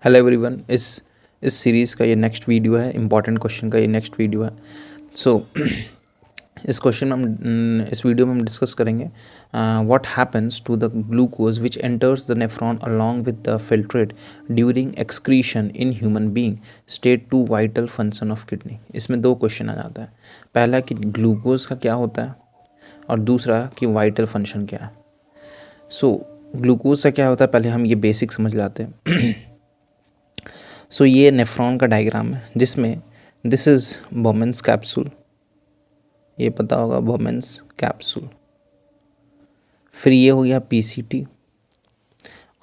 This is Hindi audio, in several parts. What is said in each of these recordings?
Hello everyone. इस सीरीज़ का ये नेक्स्ट वीडियो है, इम्पॉर्टेंट क्वेश्चन का ये नेक्स्ट वीडियो है। सो इस वीडियो में हम डिस्कस करेंगे what happens to the glucose which enters the nephron along with the filtrate during excretion in human being state two vital function of kidney. इसमें दो क्वेश्चन आ जाता है, पहला कि ग्लूकोज का क्या होता है और दूसरा कि वाइटल फंक्शन क्या है। सो ग्लूकोज का क्या होता है, पहले हम ये बेसिक समझ लाते हैं। सो ये नेफ्रॉन का डायग्राम है जिसमें दिस इज़ बोमेंस कैप्सूल, ये पता होगा बोमेंस कैप्सूल। फिर ये हो गया पीसीटी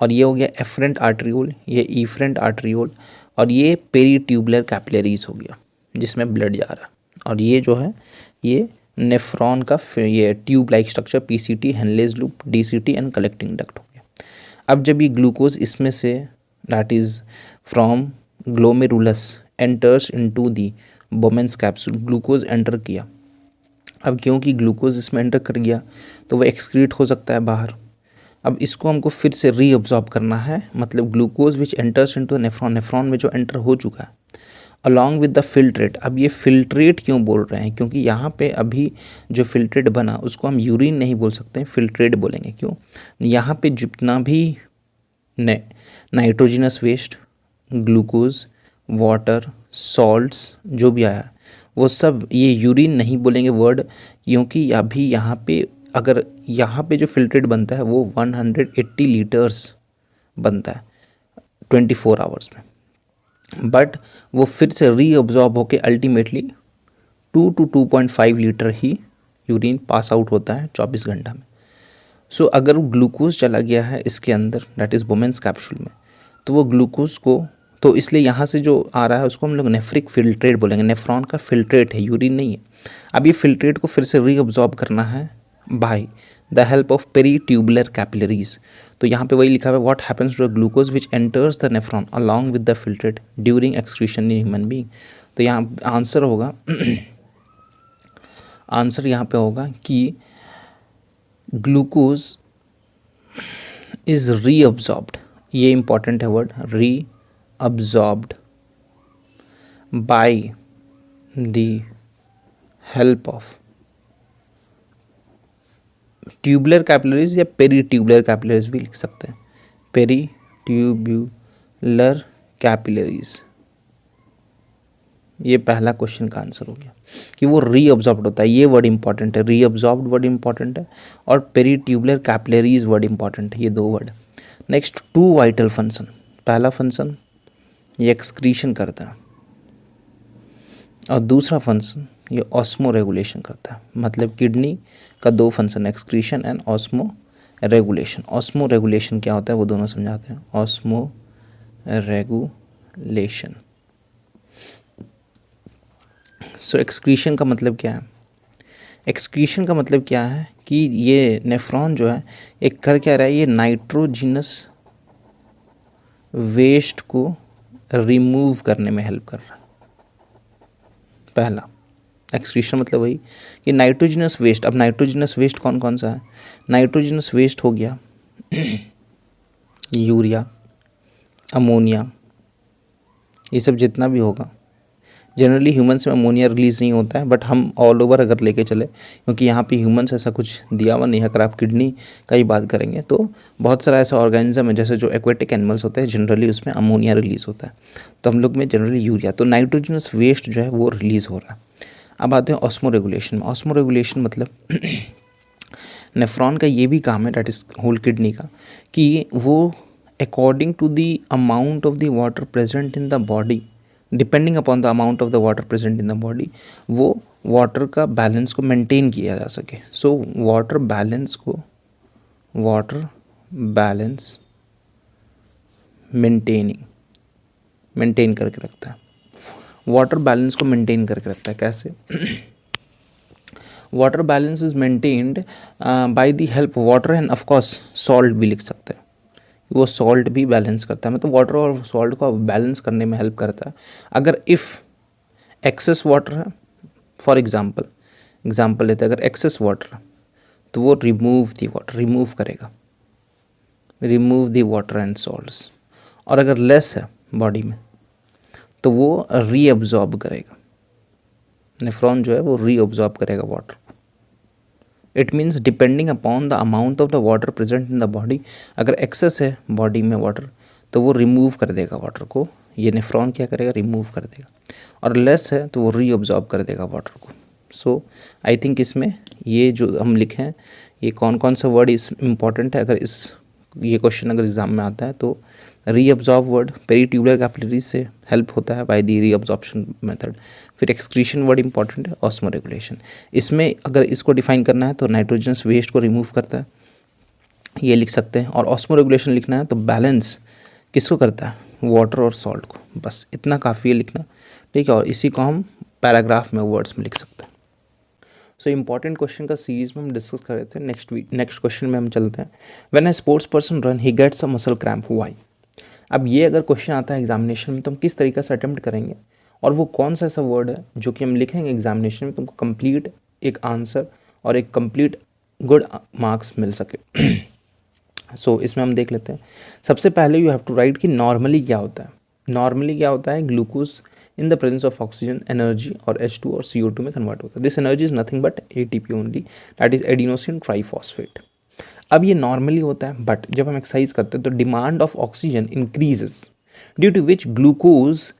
और ये हो गया एफरेंट आर्टरियोल, ये इफरेंट आर्टरियोल और ये पेरीट्यूबुलर कैपिलरीज हो गया जिसमें ब्लड जा रहा है। और ये जो है ये नेफ्रॉन का फिर ये tube like structure PCT, Henle's loop, DCT and collecting duct हो गया। अब जब ये ग्लूकोज इसमें say that is from glomerulus enters into the बोमेंस capsule, glucose enter किया। अब क्योंकि ग्लूकोज इसमें एंटर कर गया तो वह एक्सक्रीट हो सकता है बाहर। अब इसको हमको फिर से रीअब्जॉर्ब करना है, मतलब glucose which enters into nephron, nephron में जो एंटर हो चुका है अलॉन्ग विद द फिल्ट्रेट। अब ये फिल्ट्रेट क्यों बोल रहे हैं, क्योंकि यहाँ पे अभी जो फिल्ट्रेट बना उसको हम यूरिन नहीं बोल सकते हैं, फिल्ट्रेट बोलेंगे। क्यों? यहाँ पे जितना भी nitrogenous waste, glucose, water, salts जो भी आया वो सब, ये यूरिन नहीं बोलेंगे वर्ड, क्योंकि अभी यहाँ पे अगर यहाँ पे जो फिल्ट्रेट बनता है वो 180 लीटर्स बनता है 24 आवर्स में, बट वो फिर से रीअब्जॉर्ब होके ultimately 2 to 2.5 litre he urine pass out होता है 24 घंटा में। सो अगर ग्लूकोज चला गया है इसके अंदर दैट इज़ बोमेंस कैप्सूल में, तो वो ग्लूकोज को, तो इसलिए यहाँ से जो आ रहा है उसको हम लोग नेफ्रिक फिल्ट्रेट बोलेंगे। नेफ्रॉन का फिल्ट्रेट है, यूरिन नहीं है। अब ये फिल्ट्रेट को फिर से रीअब्जॉर्ब करना है by the help of peritubular capillaries. तो यहाँ पे वही लिखा हुआ है what happens to the glucose which enters the nephron along with the filtrate during excretion in human being. तो यहाँ आंसर होगा आंसर यहाँ पे होगा कि ग्लूकोज इज रीअब्जॉर्ब्ड, ये इंपॉर्टेंट है word, reabsorbed by the help of tubular capillaries या पेरीट्यूबुलर कैपिलरीज भी लिख सकते हैं, पेरीट्यूबुलर कैपिलरीज। ये पहला क्वेश्चन का आंसर हो गया कि वो रीअब्जॉर्ब्ड होता है, ये वर्ड इंपॉर्टेंट है, रीअब्जॉर्ब्ड वर्ड इंपॉर्टेंट है और पेरीट्यूबुलर कैपिलरीज वर्ड इंपॉर्टेंट है, ये दो word. Next, two vital function. पहला फंक्शन ये एक्सक्रीशन करता है और दूसरा फंक्शन ये ऑस्मो रेगुलेशन करता है। मतलब किडनी का दो function, excretion and osmo regulation. Osmo regulation क्या होता है वो दोनों समझाते हैं। ऑस्मो रेगुलेशन, सो एक्सक्रीशन का मतलब क्या है? एक्सक्रीशन का मतलब क्या है कि ये नेफ्रॉन जो है एक कर क्या रहा है, ये नाइट्रोजिनस वेस्ट को रिमूव करने में हेल्प कर रहा है। पहला एक्सक्रीशन मतलब वही कि नाइट्रोजिनस वेस्ट। अब नाइट्रोजिनस वेस्ट कौन कौन सा है? नाइट्रोजिनस वेस्ट हो गया यूरिया, अमोनिया, ये सब जितना भी होगा। जनरली ह्यूमन्स में अमोनिया रिलीज़ नहीं होता है, बट हम ऑल ओवर अगर लेके चले, क्योंकि यहाँ पे ह्यूमन्स ऐसा कुछ दिया हुआ नहीं है। अगर आप किडनी का ही बात करेंगे तो बहुत सारा ऐसा ऑर्गेनिज्म है जैसे जो एक्वेटिक एनिमल्स होते हैं, जनरली उसमें अमोनिया रिलीज़ होता है, तो हम लोग में जनरली यूरिया। तो नाइट्रोजनस वेस्ट जो है वो रिलीज़ हो रहा है। अब आते हैं ऑस्मो रेगुलेशन में। ऑस्मो रेगुलेशन मतलब नेफ्रॉन का ये भी काम है, डैट इज़ होल किडनी का, कि वो according to the amount of the water present in the body, depending upon the amount of the water present in the body, वो वाटर का बैलेंस को मेंटेन किया जा सके। सो वाटर बैलेंस मेंटेन करके रखता है। वाटर बैलेंस को मेंटेन करके रखता है कैसे? Water balance is maintained by the help water and of course salt भी लिख सकते हैं, वो सॉल्ट भी बैलेंस करता है, मतलब वाटर और सॉल्ट को बैलेंस करने में हेल्प करता है। अगर इफ़ एक्सेस वाटर है, फॉर एग्जांपल लेते हैं, अगर एक्सेस वाटर है तो वो रिमूव करेगा, remove the water and salts. और अगर लेस है बॉडी में, तो वो रीअब्जॉर्ब करेगा, नेफ्रॉन जो है वो रीअब्जॉर्ब करेगा water. It means depending upon the amount of the water present in the body, अगर एक्सेस है बॉडी में वाटर तो वो रिमूव कर देगा वाटर को, ये नेफ्रॉन क्या करेगा, रिमूव कर देगा, और लेस है तो वो रीअब्जॉर्ब कर देगा वाटर को। सो आई थिंक इसमें ये जो हम लिखे हैं ये कौन कौन सा वर्ड इस इम्पॉर्टेंट है, अगर ये क्वेश्चन अगर एग्जाम में आता है तो रीअब्जॉर्ब वर्ड पेरीट्यूबुलर कैपिलरीज से हेल्प होता है बाय द रीअब्जॉर्प्शन मेथड। फिर एक्सक्रीशन वर्ड इंपॉर्टेंट है, ऑस्मो रेगुलेशन। इसमें अगर इसको डिफाइन करना है तो नाइट्रोजनस वेस्ट को रिमूव करता है, ये लिख सकते हैं। और ऑस्मो रेगुलेशन लिखना है तो बैलेंस किसको करता है, वाटर और सॉल्ट को। बस इतना काफ़ी है लिखना, ठीक है। और इसी को हम पैराग्राफ में वर्ड्स में लिख सकते हैं। सो इंपॉर्टेंट क्वेश्चन का सीरीज में हम डिस्कस कर रहे थे। नेक्स्ट क्वेश्चन में हम चलते हैं। When a sports person run he gets a muscle cramp, why. अब ये अगर क्वेश्चन आता है एग्जामिनेशन में तो हम किस तरीके से अटेम्प्ट करेंगे और वो कौन सा ऐसा वर्ड है जो कि हम लिखेंगे एग्जामिनेशन में, तुमको कंप्लीट एक आंसर और एक कंप्लीट गुड मार्क्स मिल सके। सो इसमें हम देख लेते हैं। सबसे पहले यू हैव टू राइट कि नॉर्मली क्या होता है। नॉर्मली क्या होता है, glucose in the presence of oxygen energy और H2 और CO2 में कन्वर्ट होता है। This energy is nothing but ATP only, that is adenosine triphosphate. अब ये नॉर्मली होता है, बट जब हम एक्सरसाइज करते हैं तो demand of oxygen increases due to which glucose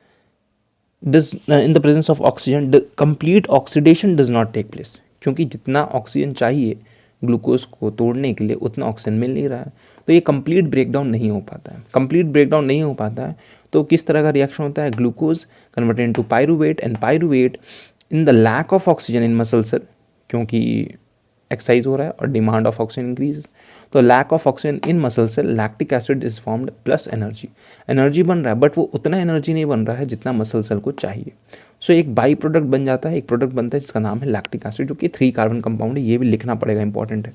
does in the presence of oxygen complete oxidation does not take place. क्योंकि जितना ऑक्सीजन चाहिए ग्लूकोज को तोड़ने के लिए उतना ऑक्सीजन मिल नहीं रहा है, तो ये कंप्लीट ब्रेकडाउन नहीं हो पाता है। कंप्लीट ब्रेकडाउन नहीं हो पाता है तो किस तरह का रिएक्शन होता है, glucose converted into pyruvate, and pyruvate in the lack of oxygen in muscle cell, क्योंकि एक्सरसाइज हो रहा है और डिमांड ऑफ ऑक्सीजन इंक्रीज, तो lack of oxygen in muscle cell, lactic acid is formed plus energy बन रहा है, बट वो उतना एनर्जी नहीं बन रहा है जितना मसल सेल को चाहिए। सो एक बाई प्रोडक्ट बन जाता है, एक प्रोडक्ट बनता है जिसका नाम है लैक्टिक एसिड, जो कि 3 कार्बन कंपाउंड है, ये भी लिखना पड़ेगा, इंपॉर्टेंट है।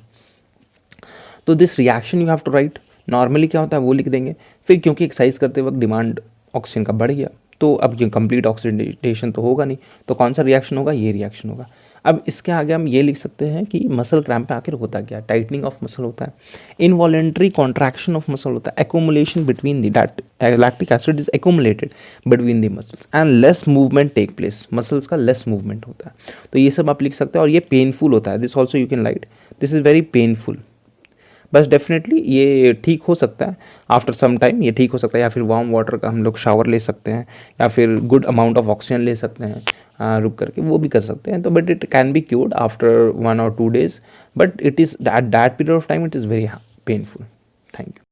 तो this reaction you have to write. Normally क्या होता है वो लिख देंगे। फिर क्योंकि एक्सरसाइज करते वक्त डिमांड ऑक्सीजन का बढ़ गया तो अब ये कंप्लीट ऑक्सीडेशन तो होगा नहीं, तो कौन सा रिएक्शन होगा, ये रिएक्शन होगा। अब इसके आगे हम ये लिख सकते हैं कि मसल क्रैम्प पे आखिर होता क्या, टाइटनिंग ऑफ मसल होता है, इनवॉलेंट्री कॉन्ट्रैक्शन ऑफ मसल होता है, accumulation between the lactic acid is accumulated between the muscles and less movement take place, muscles का लेस मूवमेंट होता है। तो ये सब आप लिख सकते हैं। और ये पेनफुल होता है, this also you can write, this is very painful. बस डेफिनेटली ये ठीक हो सकता है आफ्टर सम टाइम, ये ठीक हो सकता है, या फिर वार्म वाटर का हम लोग शावर ले सकते हैं, या फिर गुड अमाउंट ऑफ ऑक्सीजन ले सकते हैं रुक करके, वो भी कर सकते हैं। तो but it can be cured after 1 or 2 days, but it is at that period of time it is very painful. Thank you.